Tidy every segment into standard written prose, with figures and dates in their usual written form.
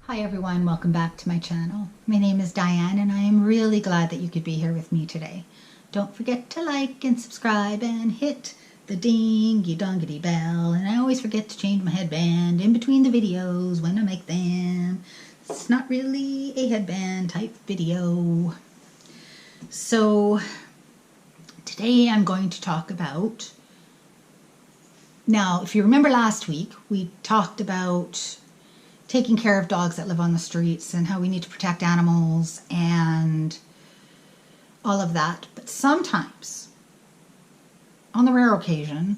Hi everyone, welcome back to my channel. My name is Diane and I am really glad that you could be here with me today. Don't forget to like and subscribe and hit the dingy-dongity bell. And I always forget to change my headband in between the videos when I make them. It's not really a headband type video. So today I'm going to talk about, now if you remember last week we talked about taking care of dogs that live on the streets and how we need to protect animals and all of that. But sometimes, on the rare occasion,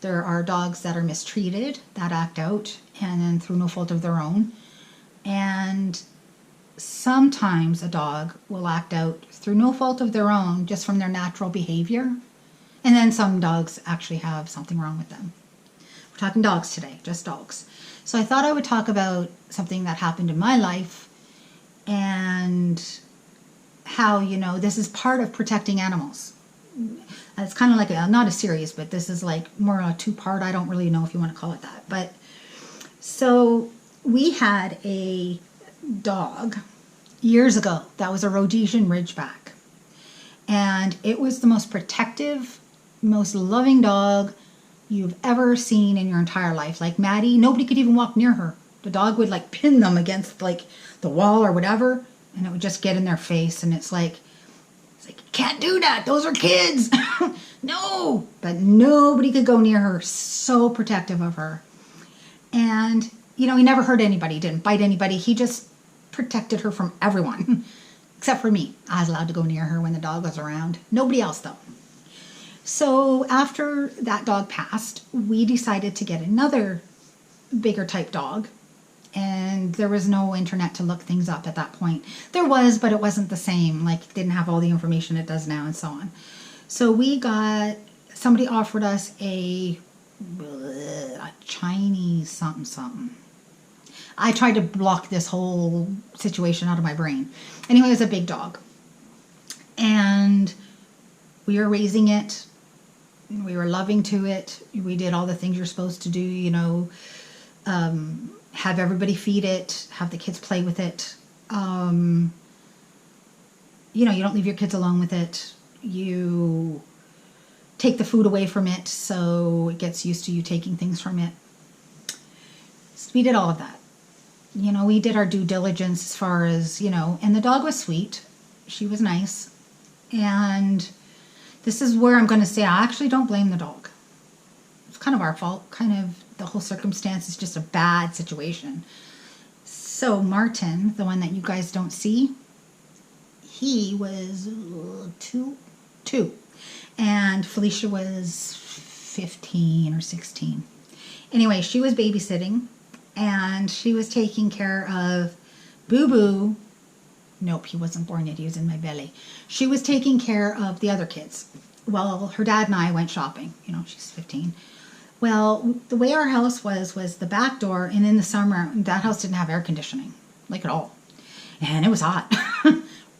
there are dogs that are mistreated, that act out, and then through no fault of their own. And sometimes a dog will act out through no fault of their own, just from their natural behavior. And then some dogs actually have something wrong with them. We're talking dogs today, just dogs. So I thought I would talk about something that happened in my life and how, you know, this is part of protecting animals. It's kind of like, not a series, but this is like more a two-part. I don't really know if you want to call it that. But so we had a dog years ago that was a Rhodesian Ridgeback. And it was the most protective, most loving dog you've ever seen in your entire life. Like Maddie, nobody could even walk near her. The dog would like pin them against like the wall or whatever, and it would just get in their face. And it's like you can't do that. Those are kids. No, but nobody could go near her. So protective of her. And you know, he never hurt anybody, didn't bite anybody. He just protected her from everyone, except for me. I was allowed to go near her when the dog was around. Nobody else though. So after that dog passed, we decided to get another bigger type dog. And there was no internet to look things up at that point. There was, but it wasn't the same. Like, it didn't have all the information it does now and so on. So somebody offered us a Chinese something. I tried to block this whole situation out of my brain. Anyway, it was a big dog. And we were raising it. We were loving to it. We did all the things you're supposed to do, you know, have everybody feed it, have the kids play with it. You know, you don't leave your kids alone with it. You take the food away from it so it gets used to you taking things from it. So we did all of that. You know, we did our due diligence as far as, you know, and the dog was sweet. She was nice. And this is where I'm going to say I actually don't blame the dog. It's kind of our fault. Kind of the whole circumstance is just a bad situation. So Martin, the one that you guys don't see, he was two. And Felicia was 15 or 16. Anyway, she was babysitting and she was taking care of Boo Boo. Nope, he wasn't born yet. He was in my belly. She was taking care of the other kids. Well, her dad and I went shopping. You know, she's 15. Well, the way our house was the back door, and in the summer, that house didn't have air conditioning, like at all. And it was hot,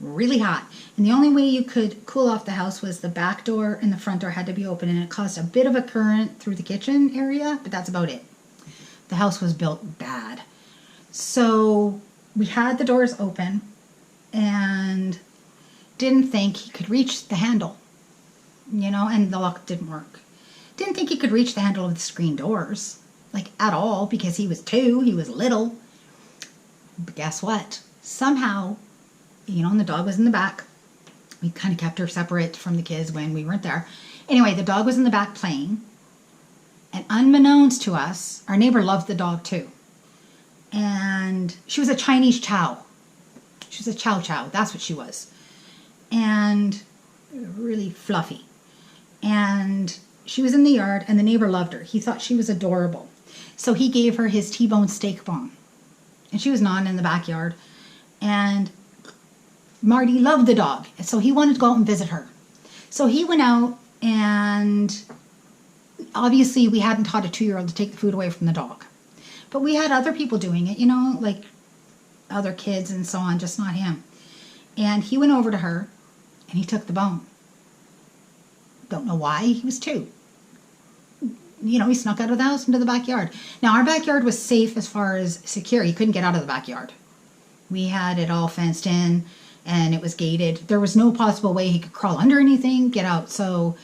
really hot. And the only way you could cool off the house was the back door and the front door had to be open, and it caused a bit of a current through the kitchen area, but that's about it. The house was built bad. So we had the doors open and didn't think he could reach the handle, you know, and the lock didn't work. Didn't think he could reach the handle of the screen doors, like at all, because he was 2, he was little. But guess what? Somehow, you know, and the dog was in the back. We kind of kept her separate from the kids when we weren't there. Anyway, the dog was in the back playing, and unbeknownst to us, our neighbor loved the dog too. And she was a Chinese Chow. She was a Chow Chow. That's what she was. And really fluffy. And she was in the yard, and the neighbor loved her. He thought she was adorable. So he gave her his T-bone steak bone. And she was gnawing in the backyard. And Marty loved the dog. And so he wanted to go out and visit her. So he went out, and obviously we hadn't taught a 2-year-old to take the food away from the dog. But we had other people doing it, you know, like other kids and so on, just not him. And he went over to her and he took the bone. Don't know why. He was 2. you know, he snuck out of the house into the backyard. Now, our backyard was safe as far as secure. He couldn't get out of the backyard. We had it all fenced in, and it was gated. There was no possible way he could crawl under anything, get out. So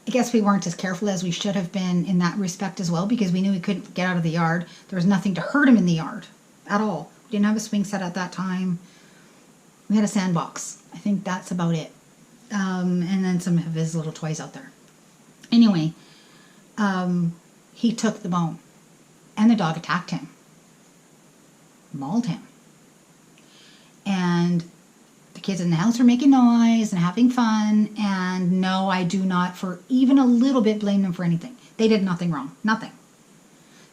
I guess we weren't as careful as we should have been in that respect as well, because we knew he couldn't get out of the yard. There was nothing to hurt him in the yard at all. We didn't have a swing set at that time. We had a sandbox. I think that's about it. And then some of his little toys out there. Anyway, he took the bone, and the dog attacked him, mauled him. And the kids in the house were making noise and having fun, and no, I do not for even a little bit blame them for anything. They did nothing wrong. Nothing.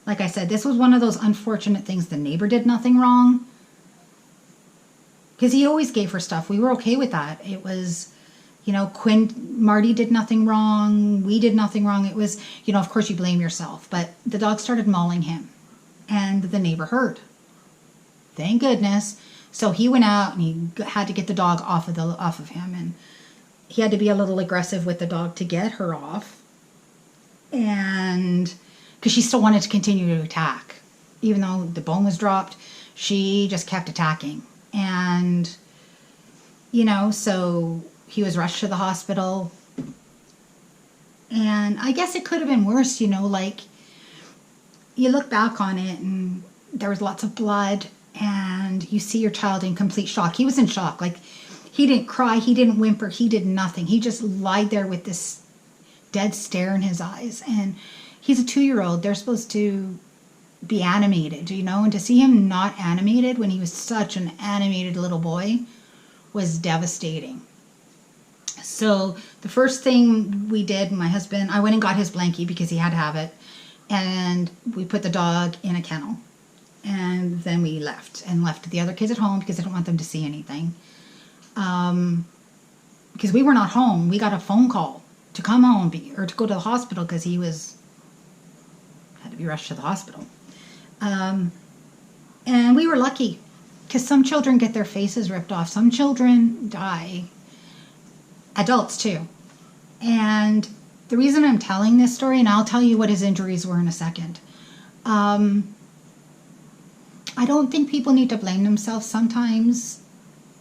Like I said, this was one of those unfortunate things. The neighbor did nothing wrong, because he always gave her stuff. We were okay with that. It was, you know, Marty did nothing wrong. We did nothing wrong. It was, you know, of course you blame yourself. But the dog started mauling him, and the neighbor heard. Thank goodness. So he went out and he had to get the dog off of him, and he had to be a little aggressive with the dog to get her off, and because she still wanted to continue to attack, even though the bone was dropped, she just kept attacking. And you know, so he was rushed to the hospital, and I guess it could have been worse. You know, like, you look back on it and there was lots of blood, and you see your child in complete shock. He was in shock. Like, he didn't cry, he didn't whimper, he did nothing. He just lied there with this dead stare in his eyes. And he's a 2-year-old. They're supposed to be animated, you know, and to see him not animated when he was such an animated little boy was devastating. So the first thing we did, my husband, I went and got his blankie because he had to have it, and we put the dog in a kennel. And then we left the other kids at home because I didn't want them to see anything. Because we were not home. We got a phone call to come home or to go to the hospital because he had to be rushed to the hospital. And we were lucky because some children get their faces ripped off. Some children die. Adults too. And the reason I'm telling this story, and I'll tell you what his injuries were in a second. I don't think people need to blame themselves. Sometimes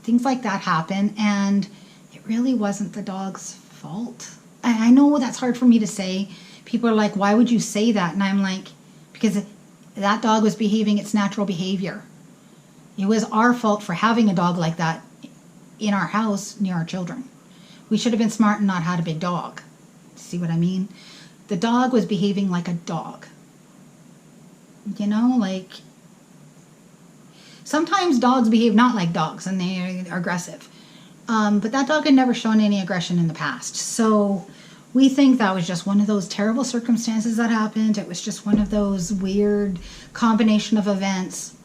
things like that happen, and it really wasn't the dog's fault. I know that's hard for me to say. People are like, why would you say that? And I'm like, because that dog was behaving its natural behavior. It was our fault for having a dog like that in our house near our children. We should have been smart and not had a big dog. See what I mean? The dog was behaving like a dog. You know, like, sometimes dogs behave not like dogs and they are aggressive. But that dog had never shown any aggression in the past. So we think that was just one of those terrible circumstances that happened. It was just one of those weird combination of events.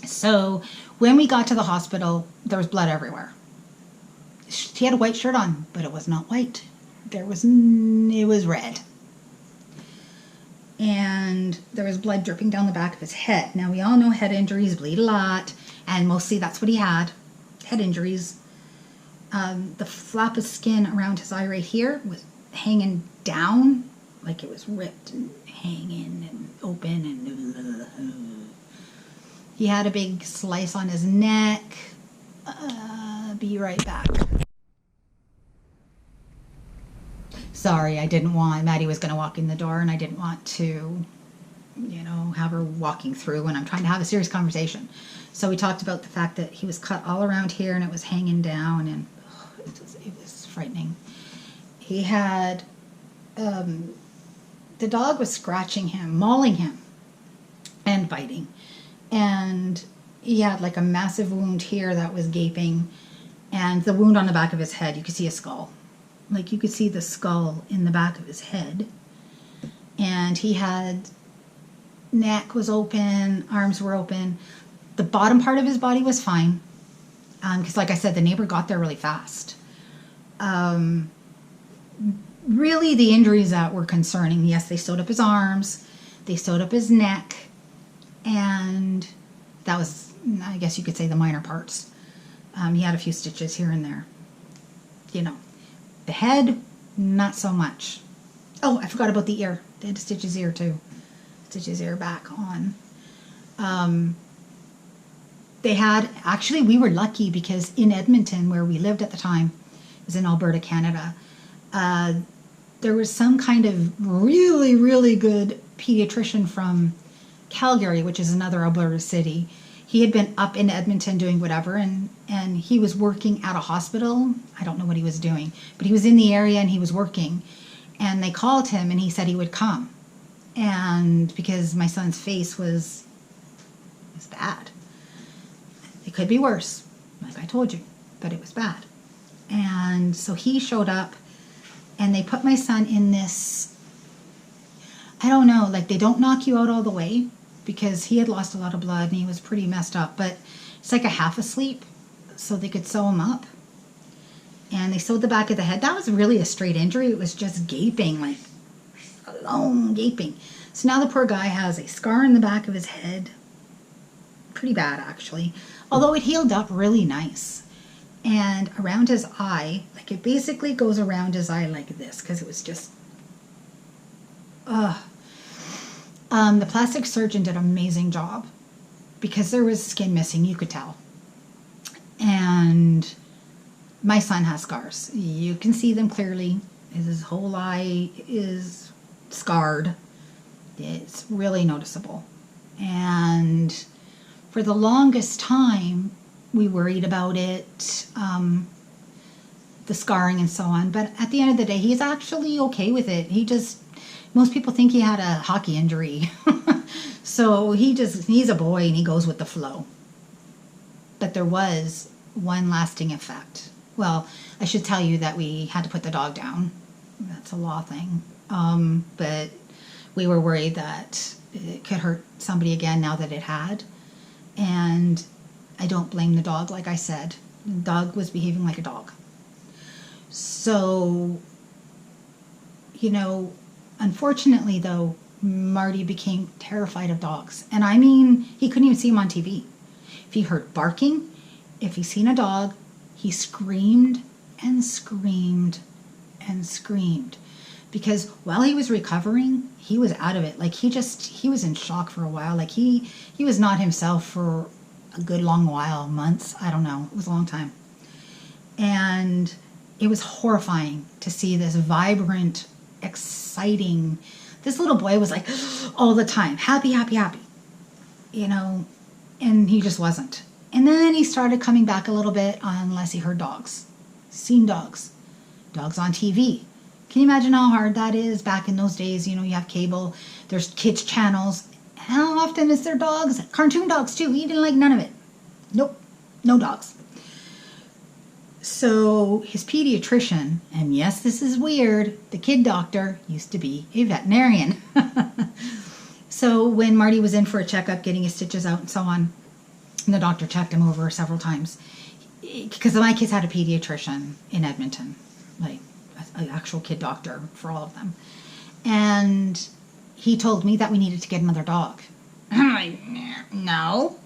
So when we got to the hospital, there was blood everywhere. He had a white shirt on, but it was not white. It was red. And there was blood dripping down the back of his head. Now, we all know head injuries bleed a lot, and mostly that's what he had, head injuries. The flap of skin around his eye right here was hanging down, like it was ripped and hanging and open. And he had a big slice on his neck. Be right back. Sorry, I didn't want, Maddie was going to walk in the door, and I didn't want to, you know, have her walking through when I'm trying to have a serious conversation. So we talked about the fact that he was cut all around here, and it was hanging down, and it was frightening. He had, the dog was scratching him, mauling him, and biting. And he had like a massive wound here that was gaping, and the wound on the back of his head, you could see a skull. Like, you could see the skull in the back of his head. And he had, neck was open, arms were open. The bottom part of his body was fine. Because like I said, the neighbor got there really fast. Really, the injuries that were concerning, yes, they sewed up his arms, they sewed up his neck, and that was, I guess you could say, the minor parts. He had a few stitches here and there. You know. The head, not so much. Oh, I forgot about the ear. They had to stitch his ear too. Stitch his ear back on. They had, actually we were lucky because in Edmonton where we lived at the time, it was in Alberta, Canada, there was some kind of really, really good pediatrician from Calgary, which is another Alberta city. He had been up in Edmonton doing whatever, and he was working at a hospital. I don't know what he was doing, but he was in the area and he was working. And they called him and he said he would come. And because my son's face was bad. It could be worse, like I told you, but it was bad. And so he showed up and they put my son in this, I don't know, like they don't knock you out all the way because he had lost a lot of blood and he was pretty messed up, but it's like a half asleep so they could sew him up. And they sewed the back of the head. That was really a straight injury. It was just gaping, like a long gaping. So now the poor guy has a scar in the back of his head. Pretty bad, actually. Although it healed up really nice. And around his eye, like it basically goes around his eye like this because it was just... The plastic surgeon did an amazing job because there was skin missing, you could tell. And my son has scars. You can see them clearly. His whole eye is scarred. It's really noticeable. And for the longest time, we worried about it, the scarring and so on. But at the end of the day, he's actually okay with it. Most people think he had a hockey injury. So he's a boy and he goes with the flow. But there was one lasting effect. Well, I should tell you that we had to put the dog down. That's a law thing. But we were worried that it could hurt somebody again now that it had. And I don't blame the dog, like I said. The dog was behaving like a dog. So, unfortunately, though, Marty became terrified of dogs. And I mean, he couldn't even see them on TV. If he heard barking, if he seen a dog, he screamed and screamed and screamed. Because while he was recovering, he was out of it. Like he was in shock for a while. Like he was not himself for a good long while, months. I don't know. It was a long time. And it was horrifying to see this vibrant, exciting, this little boy was like all the time, happy, happy, happy, and he just wasn't. And then he started coming back a little bit unless he heard dogs, seen dogs on TV. Can you imagine how hard that is back in those days? You have cable, there's kids channels. How often is there dogs? Cartoon dogs too. He didn't like none of it. Nope, no dogs. So his pediatrician, and yes, this is weird, the kid doctor used to be a veterinarian. So when Marty was in for a checkup, getting his stitches out and so on, and the doctor checked him over several times, because my kids had a pediatrician in Edmonton, like an actual kid doctor for all of them. And he told me that we needed to get another dog. I'm like, no.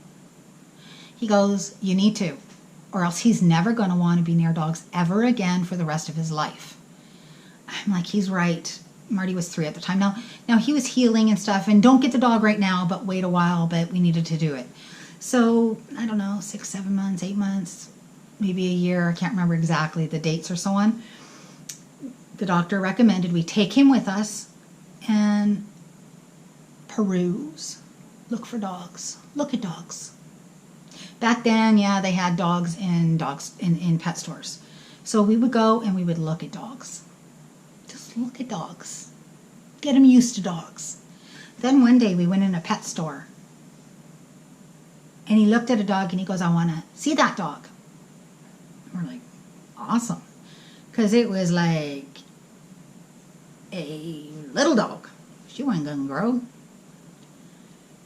He goes, you need to, or else he's never going to want to be near dogs ever again for the rest of his life. I'm like, he's right. Marty was 3 at the time. Now he was healing and stuff, and don't get the dog right now, but wait a while, but we needed to do it. So, I don't know, 6, 7 months, 8 months, maybe a year, I can't remember exactly the dates or so on. The doctor recommended we take him with us and peruse, look for dogs, look at dogs. Back then, yeah, they had dogs in pet stores. So we would go and we would look at dogs. Just look at dogs. Get them used to dogs. Then one day we went in a pet store. And he looked at a dog and he goes, I want to see that dog. And we're like, awesome. Because it was like a little dog. She wasn't going to grow.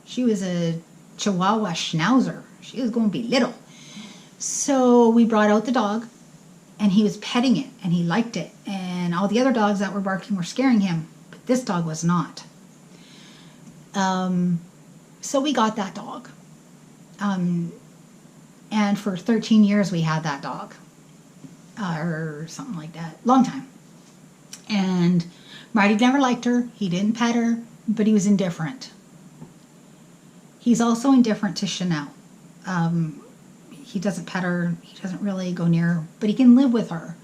She was a Chihuahua Schnauzer. She was going to be little. So we brought out the dog, and he was petting it, and he liked it. And all the other dogs that were barking were scaring him, but this dog was not. So we got that dog. And for 13 years we had that dog. Or something like that. Long time. And Marty never liked her. He didn't pet her, but he was indifferent. He's also indifferent to Chanel. He doesn't pet her. He doesn't really go near her, but he can live with her.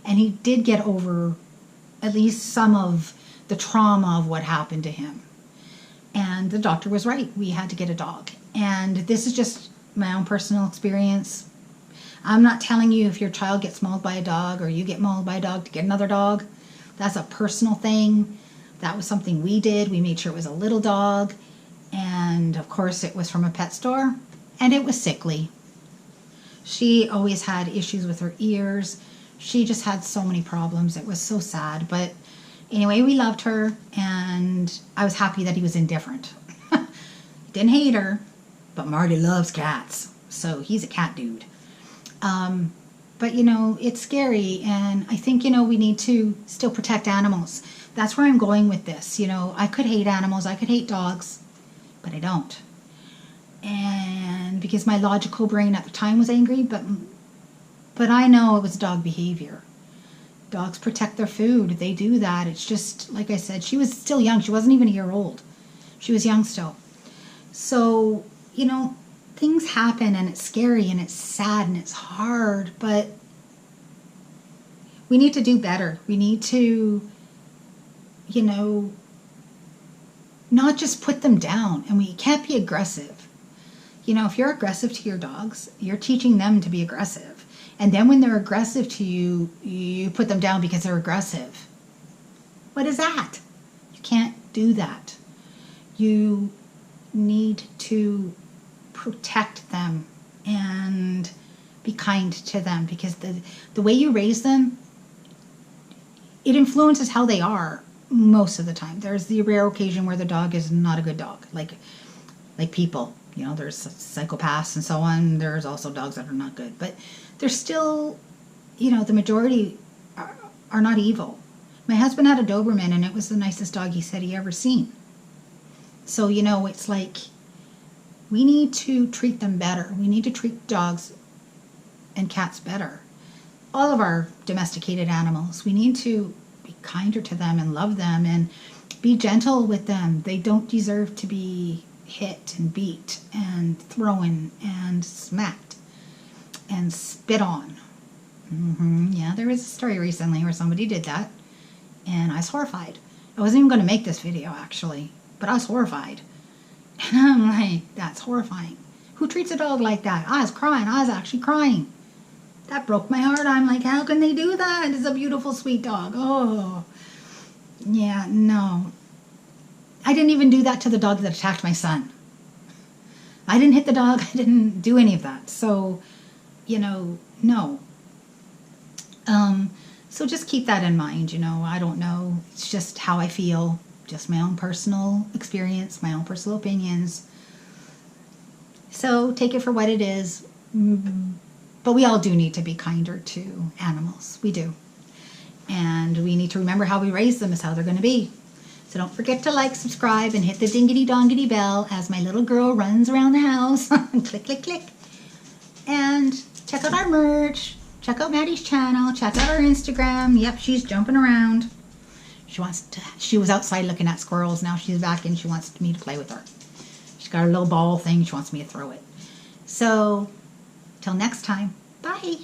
And he did get over at least some of the trauma of what happened to him. And the doctor was right. We had to get a dog. And this is just my own personal experience. I'm not telling you if your child gets mauled by a dog or you get mauled by a dog to get another dog. That's a personal thing. That was something we did. We made sure it was a little dog. And of course it was from a pet store. And it was sickly. She always had issues with her ears. She just had so many problems. It was so sad. But anyway, we loved her. And I was happy that he was indifferent. Didn't hate her. But Marty loves cats. So he's a cat dude. But, you know, it's scary, and I think, you know, we need to still protect animals. That's where I'm going with this. You know, I could hate animals, I could hate dogs, but I don't. And because my logical brain at the time was angry, but I know it was dog behavior. Dogs protect their food. They do that. It's just, like I said, she was still young. She wasn't even a year old. She was young still. So, you know, things happen, and it's scary, and it's sad, and it's hard, but we need to do better. We need to, you know, not just put them down, and we can't be aggressive. You know, if you're aggressive to your dogs, you're teaching them to be aggressive. And then when they're aggressive to you, you put them down because they're aggressive. What is that? You can't do that. You need to protect them and be kind to them, because the way you raise them, it influences how they are most of the time. There's the rare occasion where the dog is not a good dog, like people. You know, there's psychopaths and so on. There's also dogs that are not good, but there's still, you know, the majority are not evil. My husband had a Doberman, and it was the nicest dog he said he ever seen. So, you know, it's like, we need to treat them better. We need to treat dogs and cats better. All of our domesticated animals, we need to be kinder to them and love them and be gentle with them. They don't deserve to be hit and beat and thrown and smacked and spit on. Yeah, there was a story recently where somebody did that, and I was horrified. I wasn't even going to make this video, actually, but I was horrified. And I'm like, that's horrifying. Who treats a dog like that? I was crying. I was actually crying. That broke my heart. I'm like, how can they do that? It's a beautiful, sweet dog. Oh, yeah, no. I didn't even do that to the dog that attacked my son. I didn't hit the dog. I didn't do any of that. So, you know, no. So just keep that in mind, you know. I don't know. It's just how I feel. Just my own personal experience, my own personal opinions. So take it for what it is. But we all do need to be kinder to animals. We do. And we need to remember how we raise them is how they're going to be. So don't forget to like, subscribe, and hit the dingity-dongity bell as my little girl runs around the house. Click, click, click. And check out our merch. Check out Maddie's channel. Check out our Instagram. Yep, she's jumping around. She was outside looking at squirrels. Now she's back in. She wants me to play with her. She's got a little ball thing. She wants me to throw it. So, till next time. Bye.